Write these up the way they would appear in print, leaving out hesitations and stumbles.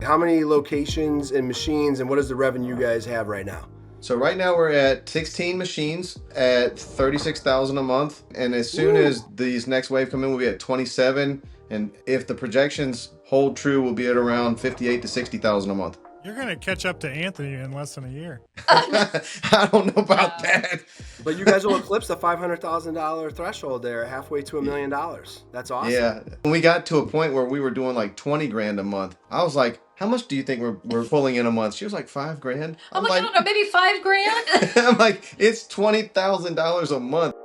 how many locations and machines, and what is the revenue you guys have right now? So right now we're at 16 machines at 36,000 a month, and as soon Woo. as these next wave come in, we'll be at 27. And if the projections hold true, we'll be at around 58 to 60,000 a month. You're going to catch up to Anthony in less than a year. I don't know about that. But you guys will eclipse the $500,000 threshold there, halfway to $1 million. That's awesome. Yeah. When we got to a point where we were doing like 20 grand a month, I was like, how much do you think we're pulling in a month? She was like, 5 grand. I'm like, I don't know, maybe 5 grand. I'm like, it's $20,000 a month.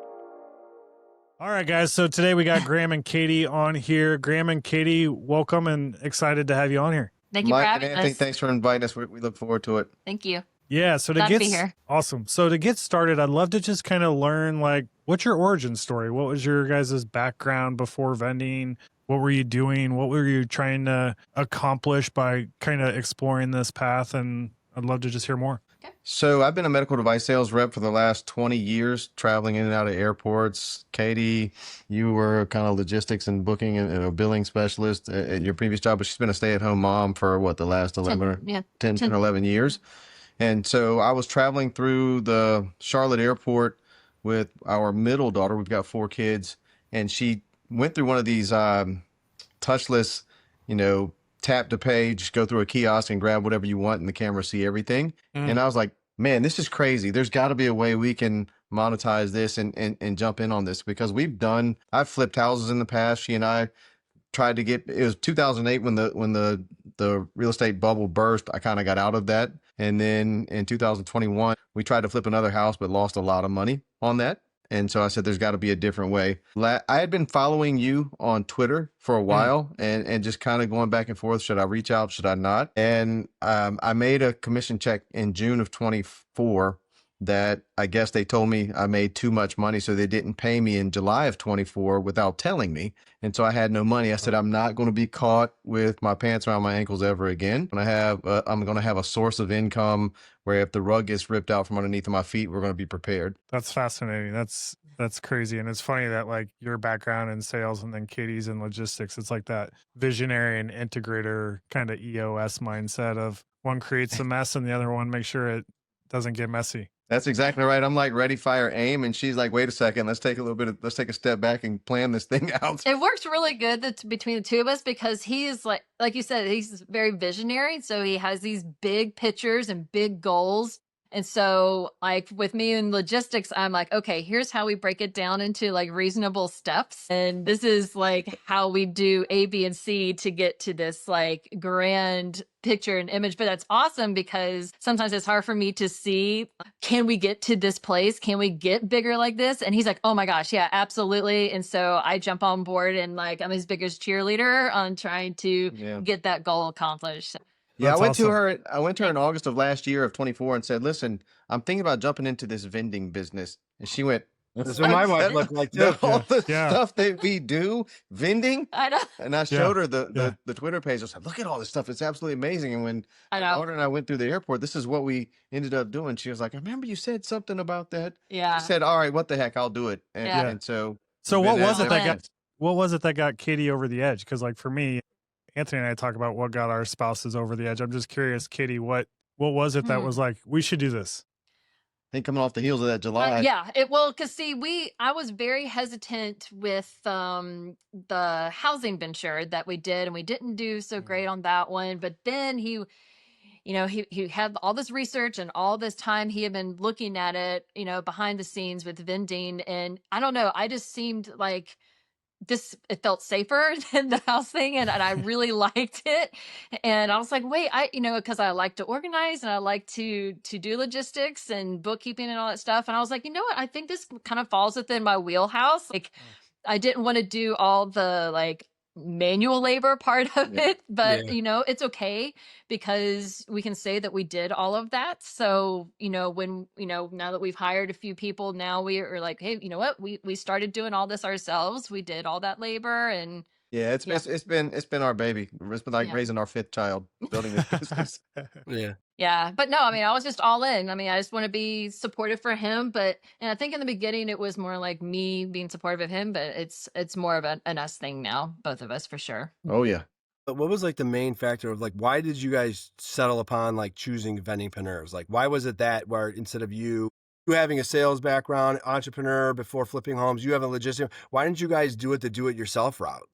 All right, guys. So today we got Graham and Katie on here. Graham and Katie, welcome and excited to have you on here. Thank you for Mike having and Anthony, us. thanks for inviting us. We look forward to it. Thank you. Yeah. So Glad to be here. awesome. So to get started, I'd love to just kind of learn, like, what's your origin story? What was your guys' background before vending? What were you doing? What were you trying to accomplish by kind of exploring this path? And I'd love to just hear more. So I've been a medical device sales rep for the last 20 years, traveling in and out of airports. Katie, you were kind of logistics and booking and a billing specialist at your previous job, but she's been a stay-at-home mom for what, the last 10 or 11 years. And so I was traveling through the Charlotte airport with our middle daughter. We've got 4 kids, and she went through one of these touchless, tap to pay, just go through a kiosk and grab whatever you want and the camera see everything. And I was like, man, this is crazy. There's got to be a way we can monetize this and jump in on this, because I've flipped houses in the past. She and I tried to get, it was 2008 when the real estate bubble burst. I kind of got out of that. And then in 2021, we tried to flip another house, but lost a lot of money on that. And so I said, there's got to be a different way. I had been following you on Twitter for a while and just kind of going back and forth. Should I reach out? Should I not? And I made a commission check in June of 24 that I guess they told me I made too much money, so they didn't pay me in July of 24 without telling me. And so I had no money. I said, I'm not going to be caught with my pants around my ankles ever again. I'm going to have a source of income where if the rug gets ripped out from underneath of my feet, we're going to be prepared. That's fascinating. That's crazy. And it's funny that, like, your background in sales and then Katie's in logistics, it's like that visionary and integrator kind of EOS mindset of one creates the mess and the other one makes sure it doesn't get messy. That's exactly right. I'm like, ready, fire, aim. And she's like, wait a second, let's take a step back and plan this thing out. It works really good between the two of us, because he is like you said, he's very visionary. So he has these big pictures and big goals. And so, like, with me in logistics, I'm like, okay, here's how we break it down into like reasonable steps. And this is like how we do A, B, and C to get to this like grand picture and image. But that's awesome, because sometimes it's hard for me to see, can we get to this place? Can we get bigger like this? And he's like, oh my gosh, yeah, absolutely. And so I jump on board and like, I'm his biggest cheerleader on trying to get that goal accomplished. Yeah, That's I went to her in awesome. August of last year of 24 and said, listen, I'm thinking about jumping into this vending business. And she went, That's what my wife looked like too. all the stuff that we do, vending. I know. And I showed her the Twitter page. I said, look at all this stuff. It's absolutely amazing. And when I know. my daughter and I went through the airport, this is what we ended up doing. She was like, I remember you said something about that. Yeah. She said, all right, what the heck, I'll do it. And so what was it that got Katie over the edge? Because, like, for me, Anthony and I talk about what got our spouses over the edge. I'm just curious, Katie, what was it that was like, we should do this? I think coming off the heels of that July. Because see, I was very hesitant with the housing venture that we did, and we didn't do so great on that one. But then he had all this research and all this time he had been looking at it, behind the scenes with vending. And I don't know, I just seemed like it felt safer than the house thing, and I really liked it. And I was like, wait, because I like to organize and I like to do logistics and bookkeeping and all that stuff. And I was like, you know what? I think this kind of falls within my wheelhouse. Like, I didn't want to do all the like manual labor part of it, but it's okay, because we can say that we did all of that. So when now that we've hired a few people, now we are like, hey, you know what, we started doing all this ourselves. We did all that labor. And it's been our baby. It's been like raising our 5th child, building this business. Yeah. But no, I mean, I was just all in. I mean, I just want to be supportive for him. And I think in the beginning it was more like me being supportive of him, but it's more of an us thing now, both of us, for sure. Oh yeah. But what was like the main factor of like why did you guys settle upon like choosing vendingpreneurs? Like why was it that where instead of you having a sales background, entrepreneur before flipping homes, you have a logistic, why didn't you guys do it the do it yourself route?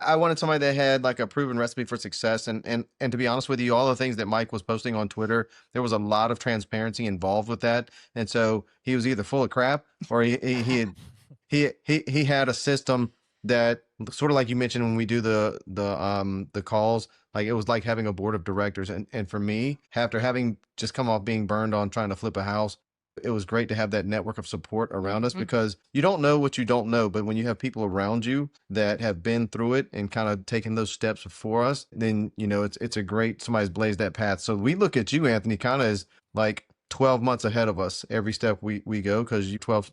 I wanted somebody that had like a proven recipe for success. And to be honest with you, all the things that Mike was posting on Twitter, there was a lot of transparency involved with that. And so he was either full of crap or he had a system that sort of like you mentioned when we do the calls, like it was like having a board of directors. And for me, after having just come off being burned on trying to flip a house, it was great to have that network of support around us because you don't know what you don't know. But when you have people around you that have been through it and kind of taken those steps before us, then, you know, it's a great, somebody's blazed that path. So we look at you, Anthony, kind of as like 12 months ahead of us every step we go because you 12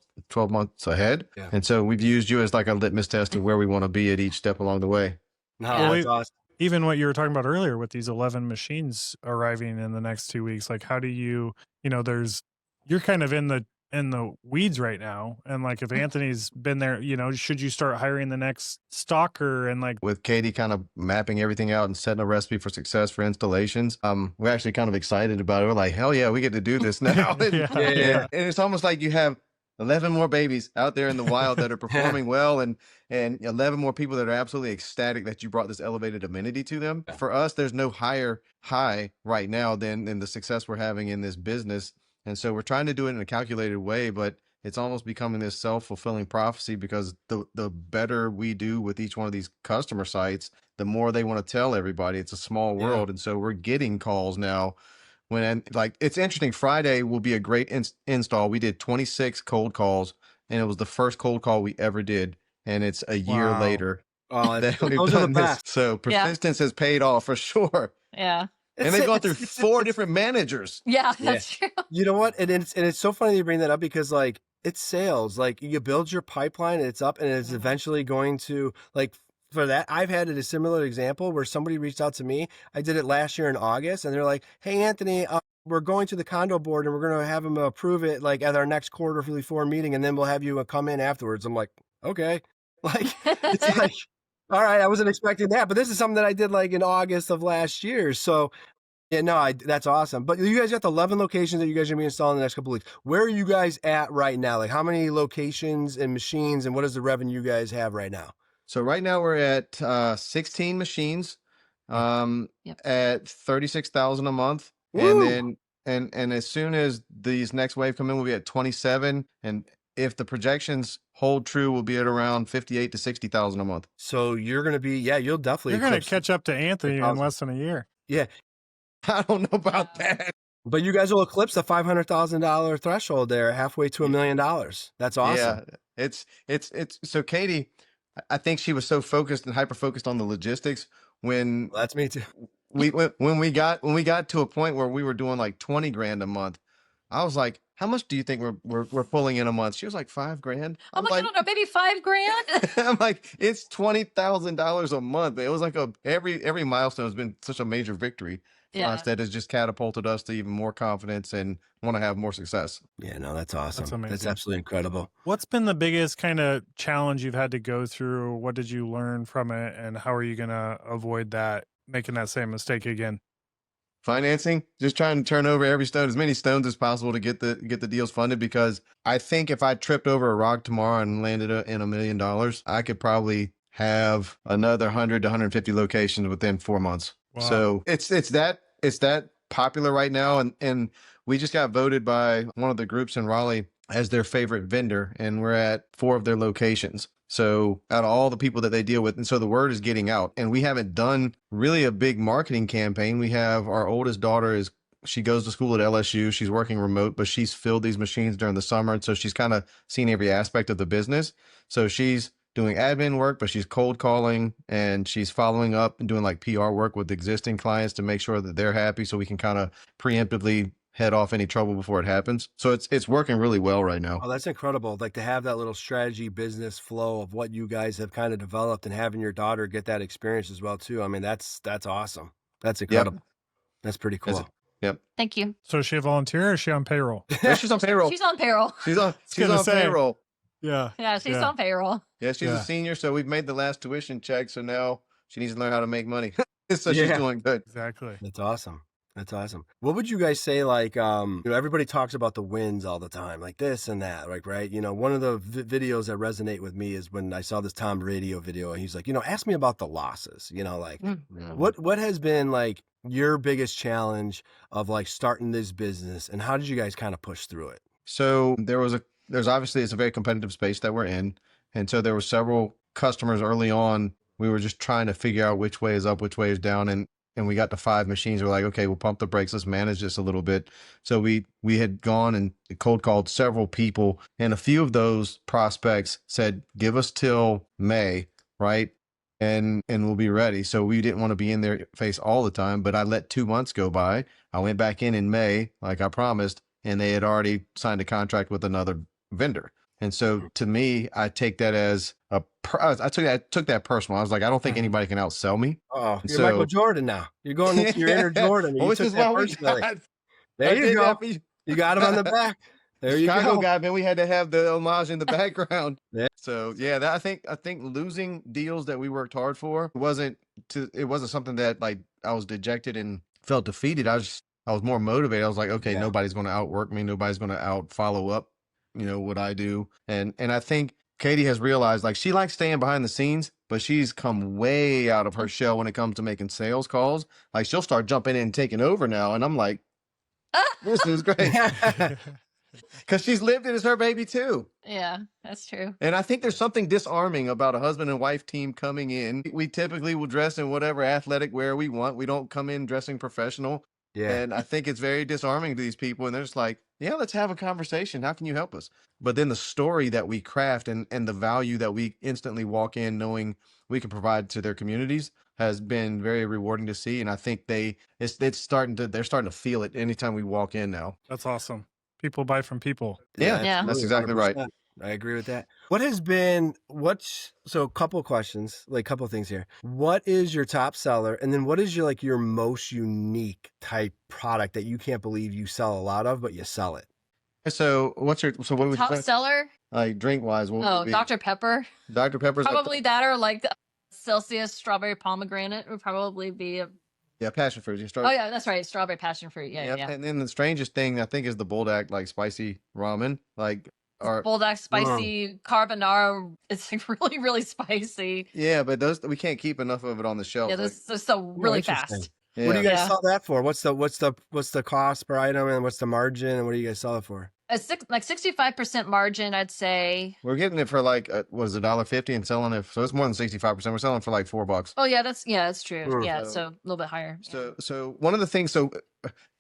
months ahead. Yeah. And so we've used you as like a litmus test of where we want to be at each step along the way. No, Yeah. that's awesome. Even what you were talking about earlier with these 11 machines arriving in the next 2 weeks, like how do you know, you're kind of in the weeds right now. And like if Anthony's been there, you know, should you start hiring the next stalker and like with Katie kind of mapping everything out and setting a recipe for success for installations. We're actually kind of excited about it. We're like, hell yeah, we get to do this now. Yeah. And it's almost like you have 11 more babies out there in the wild that are performing well and 11 more people that are absolutely ecstatic that you brought this elevated amenity to them. For us, there's no higher high right now than the success we're having in this business. And so we're trying to do it in a calculated way, but it's almost becoming this self-fulfilling prophecy because the better we do with each one of these customer sites, the more they want to tell everybody. It's a small world. Yeah. And so we're getting calls now when, like, it's interesting. Friday will be a great install. We did 26 cold calls and it was the first cold call we ever did. And it's a year Wow. later Oh, that we've those are the done this. best. So persistence has paid off for sure. Yeah. And they've gone through 4 different managers. Yeah, that's true. You know what? And it's so funny you bring that up because like it's sales. Like you build your pipeline and it's up and it's eventually going to like for that. I've had a similar example where somebody reached out to me. I did it last year in August and they're like, "Hey, Anthony, we're going to the condo board and we're going to have them approve it like at our next quarterly 4 meeting. And then we'll have you come in afterwards." I'm like, okay. Like, it's like, all right, I wasn't expecting that, but this is something that I did like in August of last year. So yeah, no, that's awesome. But you guys got the 11 locations that you guys are going to be installing in the next couple of weeks. Where are you guys at right now? Like how many locations and machines and what is the revenue you guys have right now? So right now we're at 16 machines at 36,000 a month. Woo! And then and as soon as these next wave come in, we'll be at 27. And if the projections hold true, we'll be at around 58 to 60,000 a month. So you're going to be, yeah, you'll definitely you're going to eclipse- catch up to Anthony in less than a year. Yeah. I don't know about that. But you guys will eclipse the $500,000 threshold there, halfway to $1 million. That's awesome. Yeah, it's so Katie, I think she was so focused and hyper focused on the logistics when Well, that's me too. when we got to a point where we were doing like 20 grand a month. I was like, how much do you think we're pulling in a month? She was like $5,000. I'm like, I don't know, maybe $5,000. I'm like, it's $20,000 a month. It was like every milestone has been such a major victory for us that has just catapulted us to even more confidence and want to have more success. Yeah, no, that's awesome. That's amazing. That's absolutely incredible. What's been the biggest kind of challenge you've had to go through? What did you learn from it? And how are you going to avoid that, making that same mistake again? Financing, just trying to turn over every stone, as many stones as possible to get the deals funded. Because I think if I tripped over a rock tomorrow and landed in $1 million, I could probably have another 100 to 150 locations within 4 months. Wow. So it's that popular right now, and we just got voted by one of the groups in Raleigh as their favorite vendor, and we're at 4 of their locations. So out of all the people that they deal with, and so the word is getting out, and we haven't done really a big marketing campaign. We have our oldest daughter she goes to school at LSU. She's working remote, but she's filled these machines during the summer. And so she's kind of seen every aspect of the business. So she's doing admin work, but she's cold calling and she's following up and doing like PR work with existing clients to make sure that they're happy. So we can kind of preemptively head off any trouble before it happens. So it's working really well right now. Oh, that's incredible. Like to have that little strategy business flow of what you guys have kind of developed and having your daughter get that experience as well too. I mean, that's awesome. That's incredible. That's pretty cool. Yep. Thank you. So is she a volunteer or is she on payroll? Yeah, she's on payroll. She's on payroll. She's on gonna say. payroll. Yeah. Yeah, she's on payroll. Yeah, she's a senior, so we've made the last tuition check. So now She needs to learn how to make money. So she's Yeah. doing good. Exactly. That's awesome. That's awesome. What would you guys say, like, everybody talks about the wins all the time, like this and that, like, right? One of the videos that resonate with me is when I saw this Tom Radio video and he's like, ask me about the losses, like, what has been like your biggest challenge of like starting this business and how did you guys kind of push through it? So there's obviously, it's a very competitive space that we're in. And so there were several customers early on. We were just trying to figure out which way is up, which way is down. And we got to 5 machines. We're like, okay, we'll pump the brakes. Let's manage this a little bit. So we had gone and cold called several people, and a few of those prospects said, give us till May, right? And we'll be ready. So we didn't want to be in their face all the time, but I let 2 months go by. I went back in May, like I promised, and they had already signed a contract with another vendor. And so to me, I take that as I took that personal. I was like, I don't think anybody can outsell me. Oh, And you're so, Michael Jordan now. You're going into your inner Jordan. well, You which took is that why we personally. got, There I you did go. that for you. You got him on the back. There you Chicago go. guy, man. We had to have the homage in the background. Yeah. So yeah, I think losing deals that we worked hard for wasn't something that like I was dejected and felt defeated. I was more motivated. I was like, okay, Yeah. nobody's going to outwork me. Nobody's going to out follow up, what I do. And I think Katie has realized like she likes staying behind the scenes, but she's come way out of her shell when it comes to making sales calls. Like she'll start jumping in and taking over now. And I'm like, this is great. Because she's lived it as her baby too. Yeah, that's true. And I think there's something disarming about a husband and wife team coming in. We typically will dress in whatever athletic wear we want. We don't come in dressing professional. Yeah. And I think it's very disarming to these people. And they're just like, yeah, let's have a conversation. How can you help us? But then the story that we craft and the value that we instantly walk in knowing we can provide to their communities has been very rewarding to see. And I think they're starting to feel it anytime we walk in now. That's awesome. People buy from people. Yeah, Yeah. that's absolutely, exactly right. 100%. I agree with that. So a couple of questions, like a couple of things here. What is your top seller? And then what is your most unique type product that you can't believe you sell a lot of, but you sell it? So what would Top you say? seller? Like drink wise, what would Oh, it be? Dr. Pepper. Dr. Pepper's Probably that or like the Celsius strawberry pomegranate would probably be a. yeah, passion fruit. You start. Oh yeah, that's right. Strawberry passion fruit. Yeah, Yep. yeah. And then the strangest thing I think is the Buldak like spicy ramen, like or Bulldog spicy carbonara. It's like really, really spicy. yeah, but those we can't keep enough of it on the shelf. Yeah, like, this is so really interesting. fast. yeah. What do you guys Yeah. sell that for? What's the cost per item and what's the margin and what do you guys sell it for? Like 65% margin, I'd say. We're getting it for like what is it, $1.50 and selling it, so it's more than 65%. We're selling for like $4. Oh yeah, that's true. Mm. Yeah, So- so a little bit higher. Yeah. So one of the things. So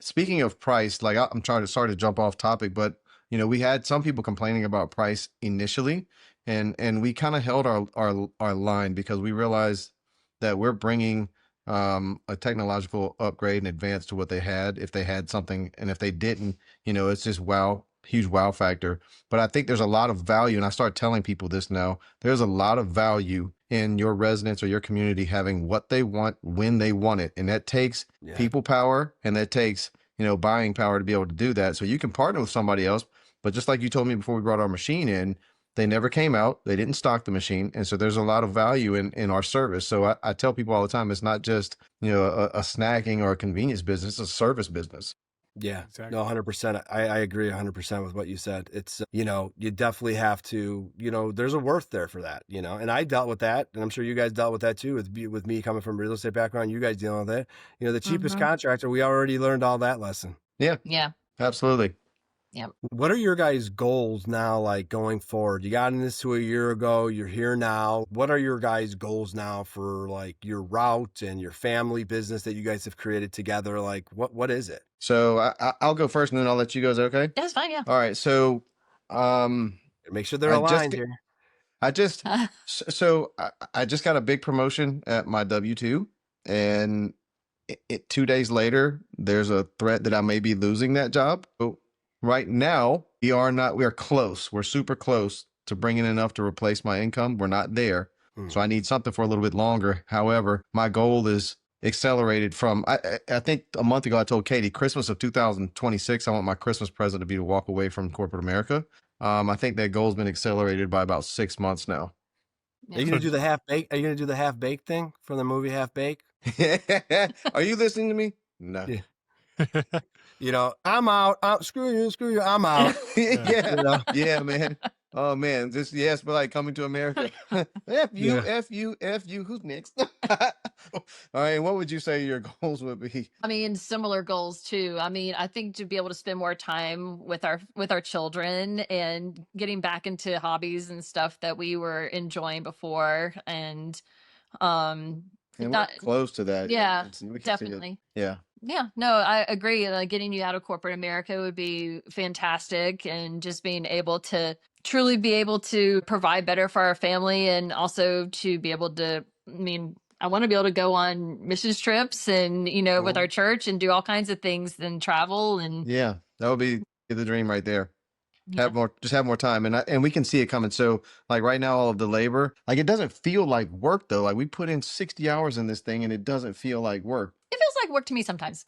speaking of price, like I'm sorry to jump off topic, but we had some people complaining about price initially, and we kind of held our line because we realized that we're bringing a technological upgrade and advance to what they had if they had something, and if they didn't, it's just huge wow factor. But I think there's a lot of value, and I start telling people this now. There's a lot of value in your residents or your community having what they want when they want it, and that takes Yeah. people power, and that takes buying power to be able to do that. So you can partner with somebody else, but just like you told me before we brought our machine in, they never came out, they didn't stock the machine, and so there's a lot of value in our service. So I tell people all the time, it's not just a snacking or a convenience business, it's a service business. Yeah, Exactly. no, 100%. I agree 100% with what you said. It's, you definitely have to, there's a worth there for that, and I dealt with that. And I'm sure you guys dealt with that too, with me coming from a real estate background, you guys dealing with it. The cheapest contractor, we already learned all that lesson. Yeah, Yeah. absolutely. What are your guys' goals now, like going forward? You got in this a year ago, you're here now. What are your guys' goals now for like your route and your family business that you guys have created together? Like what is it? So I'll go first and then I'll let you go. Is that okay? That's fine, yeah. All right. So Make sure they're I just aligned get- here. I just I just got a big promotion at my W-2, and 2 days later, there's a threat that I may be losing that job. So right now, we are close. We're super close to bringing enough to replace my income. We're not there. So I need something for a little bit longer. However, my goal is accelerated from, I think a month ago, I told Katie, Christmas of 2026, I want my Christmas present to be to walk away from corporate America. I think that goal's been accelerated by about 6 months now. Are you gonna do the half bake? Are you gonna do the half baked thing from the movie Half Baked? Are you listening to me? No. Yeah. You know, I'm out. Screw you. I'm out. Yeah. You know. Yeah, man. Oh man, just yes, but like Coming to America. F you, Yeah. F you, F you. Who's next? All right, what would you say your goals would be? I mean, similar goals too. I mean, I think to be able to spend more time with our children and getting back into hobbies and stuff that we were enjoying before, and um, And we're that close to that. yeah, We can see it. definitely. Yeah. Yeah, no, I agree. Getting you out of corporate America would be fantastic, and just being able to truly be able to provide better for our family, and also to be able to, I mean, I want to be able to go on missions trips and, with Cool. our church and do all kinds of things and travel and Yeah, that would be the dream right there. yeah. Have more time, and we can see it coming. So like right now, all of the labor, like it doesn't feel like work though. Like we put in 60 hours in this thing, and it doesn't feel like work. It feels like work to me sometimes.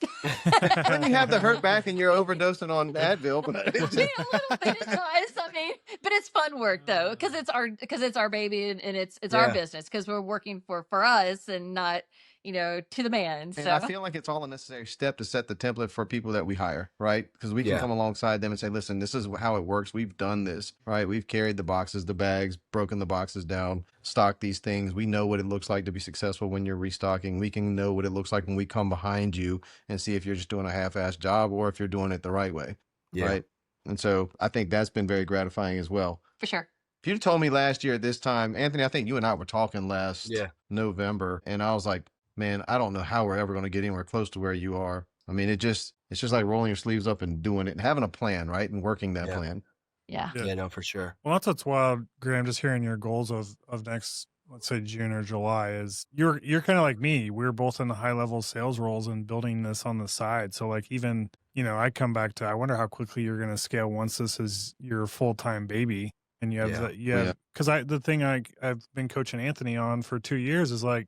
When you have the hurt back and you're overdosing on Advil, but I mean, a little bit it does. I mean, but it's fun work though, because it's our baby, and it's our Yeah. business, because we're working for us and not, to the man. And So I feel like it's all a necessary step to set the template for people that we hire, right? Because we can Yeah. come alongside them and say, listen, this is how it works. We've done this, right? We've carried the boxes, the bags, broken the boxes down, stocked these things. We know what it looks like to be successful when you're restocking. We can know what it looks like when we come behind you and see if you're just doing a half-assed job or if you're doing it the right way, Yeah. right? And so I think that's been very gratifying as well. for sure. If you'd told me last year at this time, Anthony, I think you and I were talking last Yeah. November, and I was like, man, I don't know how we're ever going to get anywhere close to where you are. I mean, it's just like rolling your sleeves up and doing it and having a plan, right? And working that Yeah. plan. Yeah. Yeah. Yeah. No, for sure. Well, that's what's wild, Graham. Just hearing your goals of next, let's say June or July, is you're kind of like me. We're both in the high level sales roles and building this on the side. So like even I come back to, I wonder how quickly you're going to scale once this is your full time baby, and you have Yeah. because the thing I've been coaching Anthony on for 2 years is like,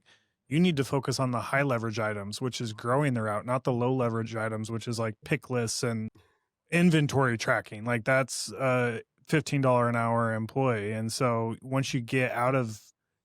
you need to focus on the high leverage items, which is growing the route, not the low leverage items, which is like pick lists and inventory tracking. Like that's a $15 an hour employee. And so once you get out of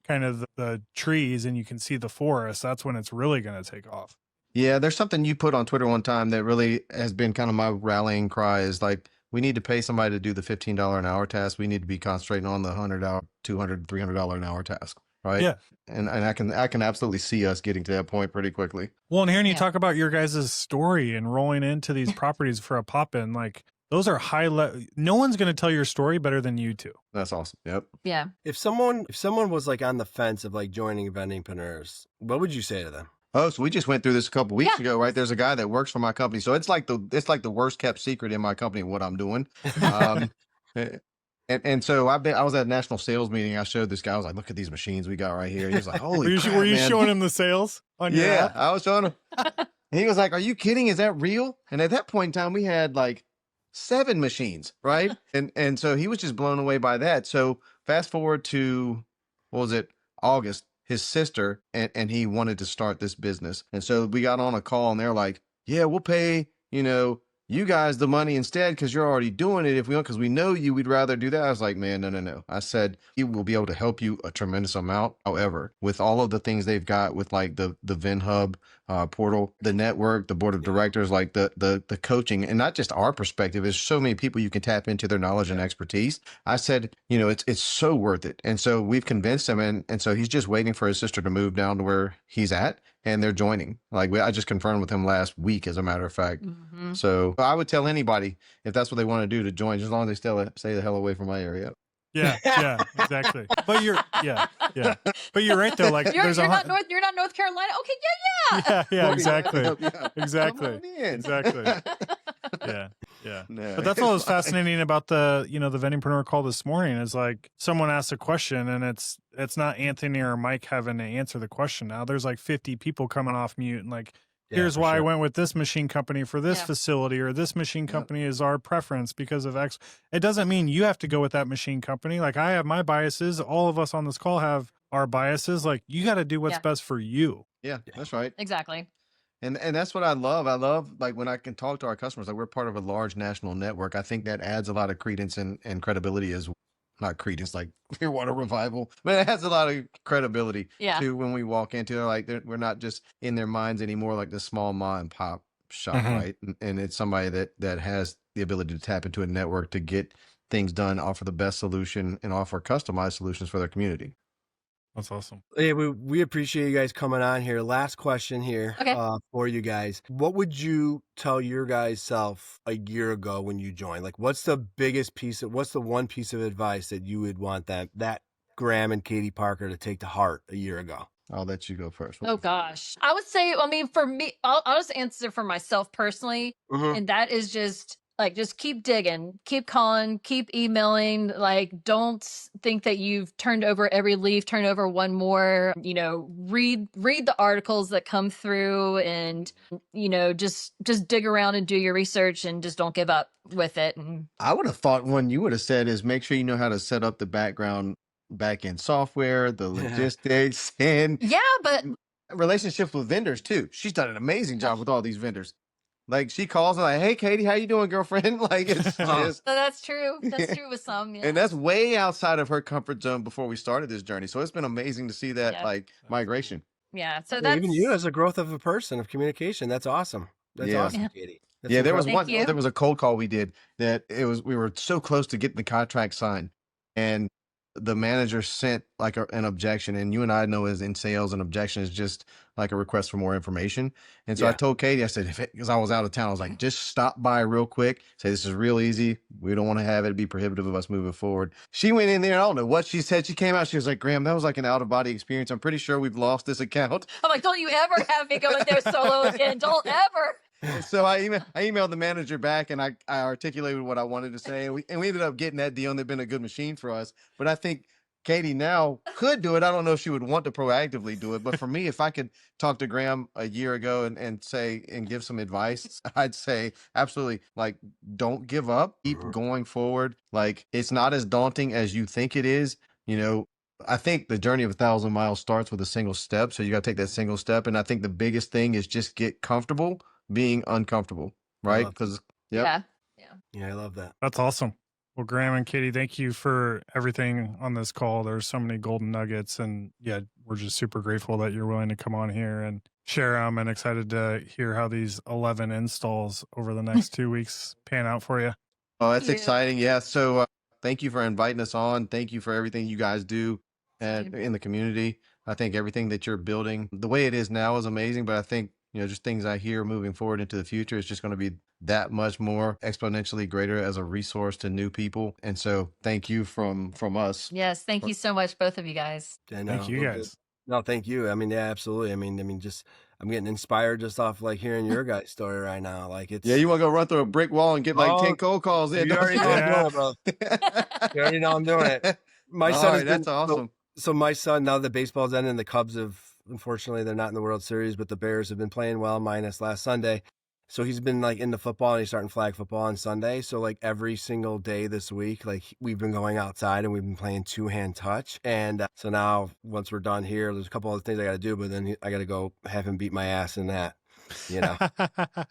kind of the trees and you can see the forest, that's when it's really going to take off. Yeah, there's something you put on Twitter one time that really has been kind of my rallying cry is like, we need to pay somebody to do the $15 an hour task. We need to be concentrating on the $100, $200, $300 an hour task. Right. Yeah. And I can absolutely see us getting to that point pretty quickly. Well, and hearing you Yeah. talk about your guys' story and rolling into these properties for a pop-in, like those are no one's going to tell your story better than you two. That's awesome. Yep. Yeah. If someone was like on the fence of like joining Vendingpreneurs, what would you say to them? Oh, so we just went through this a couple weeks Yeah. ago, right? There's a guy that works for my company. So it's like the worst kept secret in my company, what I'm doing. And so I was at a national sales meeting. I showed this guy, I was like, look at these machines we got right here. He was like, holy crap, Were you man. showing him the sales on your Yeah, app? I was showing him. And he was like, are you kidding? Is that real? And at that point in time, we had like 7 machines, right? and so he was just blown away by that. So fast forward to, what was it, August, his sister and he wanted to start this business. And so we got on a call and they're like, yeah, we'll pay, you guys the money instead because you're already doing it. If we want, because we know you, we'd rather do that. I was like, man, no. I said, he will be able to help you a tremendous amount. However, with all of the things they've got with like the VinHub portal, the network, the board of directors, like the coaching, and not just our perspective, there's so many people you can tap into their knowledge and expertise. I said, it's so worth it. And so we've convinced him. And so he's just waiting for his sister to move down to where he's at. And they're joining. Like I just confirmed with him last week, as a matter of fact. Mm-hmm. So I would tell anybody if that's what they want to do to join, just as long as they stay the hell away from my area. Yeah, exactly. But you're But you're right though. Like You're there's not North Carolina. Okay, yeah. Yeah, exactly. Yeah. Exactly. Come on in. Exactly. Yeah. No, But that's what was it's fine. fascinating about the Vendingpreneur call this morning is like someone asked a question and it's not Anthony or Mike having to answer the question. Now there's like 50 people coming off mute and like, here's for why I sure. went with this machine company for this Yeah. facility, or this machine company is our preference because of X. It doesn't mean you have to go with that machine company. Like I have my biases. All of us on this call have our biases. Like you got to do what's Yeah. best for you. Yeah, that's right. Exactly. And that's what I love. I love like when I can talk to our customers, like we're part of a large national network. I think that adds a lot of credence and credibility not credence, like Clearwater Revival, but it has a lot of credibility Yeah. to when we walk into it. Like we're not just in their minds anymore, like the small mom and pop shop, Mhm. right? And it's somebody that has the ability to tap into a network to get things done, offer the best solution, and offer customized solutions for their community. That's awesome. Yeah, we appreciate you guys coming on here. Last question here Okay. for you guys. What would you tell your guys' self a year ago when you joined? Like, what's the one piece of advice that you would want that Graham and Katie Parker to take to heart a year ago? I'll let you go first. Oh gosh. I would say, I mean, for me, I'll just answer for myself personally. Mm-hmm. And that is just like, just keep digging, keep calling, keep emailing. Like, don't think that you've turned over every leaf, turn over one more, read the articles that come through and, just dig around and do your research and just don't give up with it. And I would have thought one you would have said is make sure you know how to set up the back end software, the logistics, and yeah, but relationships with vendors too. She's done an amazing job with all these vendors. Like she calls and like, "Hey, Katie, how you doing, girlfriend?" Like it's just, so that's true. That's true with some. Yeah. and that's way outside of her comfort zone before we started this journey. So it's been amazing to see that Yeah. like migration. Yeah. So Yeah, even you that's as a growth of a person of communication. That's awesome. That's Yeah. awesome, Yeah. Katie. That's Yeah, there was incredible. Thank you. there was a cold call we did that we were so close to getting the contract signed, and the manager sent like an objection, and you and I know as in sales, an objection is just like a request for more information. And so I Yeah. told Katie, I said, because I was out of town, I was like, just stop by real quick, say this is real easy. We don't want to have it be prohibitive of us moving forward. She went in there, I don't know what she said. She came out, she was like, Graham, that was like an out of body experience. I'm pretty sure we've lost this account. I'm like, don't you ever have me go in there solo again. Don't ever. So I emailed the manager back and I articulated what I wanted to say, and we ended up getting that deal, and they've been a good machine for us. But I think Katie now could do it. I don't know if she would want to proactively do it, but for me, if I could talk to Graham a year ago and say and give some advice, I'd say absolutely, like, don't give up, keep going forward. Like it's not as daunting as you think it is. I think the journey of 1,000 miles starts with a single step. So you got to take that single step. And I think the biggest thing is just get comfortable being uncomfortable, right? love Because, yep. Yeah, I love that. That's awesome. Well, Graham and Katie, thank you for everything on this call. There's so many golden nuggets, and yeah, we're just super grateful that you're willing to come on here and share them, and excited to hear how these 11 installs over the next 2 weeks pan out for you. Oh, that's you. exciting. Yeah. So thank you for inviting us on. Thank you for everything you guys do in the community. I think everything that you're building, the way it is now is amazing, but I think, just things I hear moving forward into the future is just going to be that much more exponentially greater as a resource to new people. And so thank you from us. Yes. Thank you so much, both of you guys. I Thank you well, guys. No, thank you. I mean, yeah, absolutely. I mean, just I'm getting inspired just off like hearing your guys' story right now. Like it's Yeah, you want to go run through a brick wall and get like 10 cold calls in. You already know I'm doing it, bro. You already know I'm doing it. My All son right, that's awesome. So my son, now that baseball's ending, the Cubs have, unfortunately, they're not in the World Series, but the Bears have been playing well, minus last Sunday. So he's been like into football, and he's starting flag football on Sunday. So like every single day this week, like we've been going outside and we've been playing 2-hand touch. And so now once we're done here, there's a couple other things I got to do, but then I got to go have him beat my ass in that.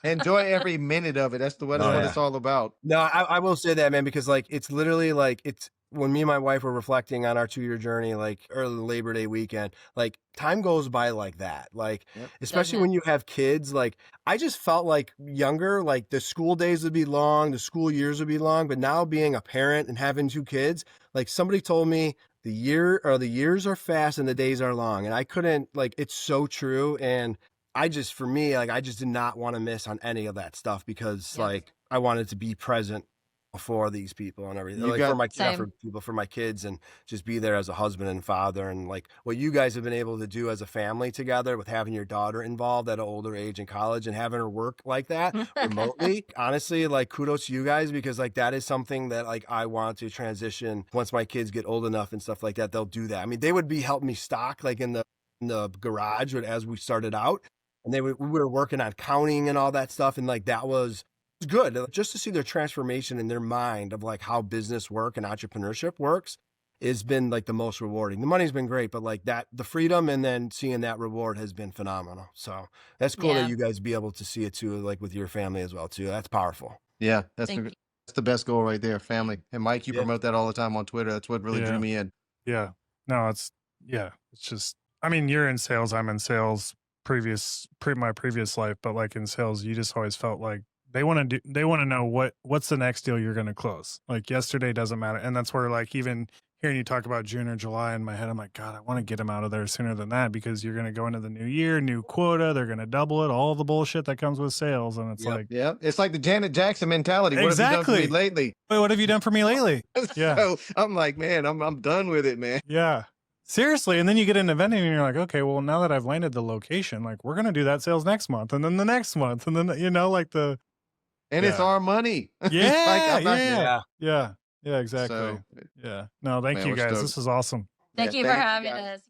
Enjoy every minute of it. That's what it's all about. No, I will say that, man, because like it's literally like it's when me and my wife were reflecting on our 2-year journey, like early Labor Day weekend, like time goes by like that. Like, especially when you have kids, like I just felt like younger, like the school days would be long, the school years would be long. But now being a parent and having 2 kids, like somebody told me the years are fast and the days are long. And I couldn't, like, it's so true. And I just did not want to miss on any of that stuff because like I wanted to be present for these people and everything, for my kids, and just be there as a husband and father. And like what you guys have been able to do as a family together with having your daughter involved at an older age in college and having her work like that remotely, honestly, like kudos to you guys, because like that is something that like I want to transition once my kids get old enough and stuff like that. They'll do that. I mean, they would be helping me stock like in the garage as we started out. And we were working on counting and all that stuff. And like, that was good just to see their transformation in their mind of like how business work and entrepreneurship works has been like the most rewarding. The money's been great, but like that, the freedom and then seeing that reward has been phenomenal. So that's cool that you guys be able to see it too, like with your family as well too. That's powerful. Yeah. Thank you. the best goal right there, family. And Mike, you Yeah. promote that all the time on Twitter. That's what really drew me in. Yeah. No, it's just, I mean, you're in sales, I'm in sales my previous life, but like in sales, you just always felt like they want to know what's the next deal you're going to close. Like yesterday doesn't matter. And that's where like even hearing you talk about June or July in my head, I'm like, God, I want to get them out of there sooner than that, because you're going to go into the new year, new quota. They're going to double it, all the bullshit that comes with sales. And it's like, yeah, it's like the Janet Jackson mentality. What have you done for me lately? Wait, what have you done for me lately? Yeah. So I'm like, man, I'm done with it, man. Yeah. Seriously. And then you get into vending and you're like, okay, well, now that I've landed the location, like we're going to do that sales next month, and then the next month, and then, like it's our money. Yeah. Yeah. Yeah. Yeah, exactly. So, yeah. No, thank man, you we're guys. stoked. This is awesome. Thank you for having us.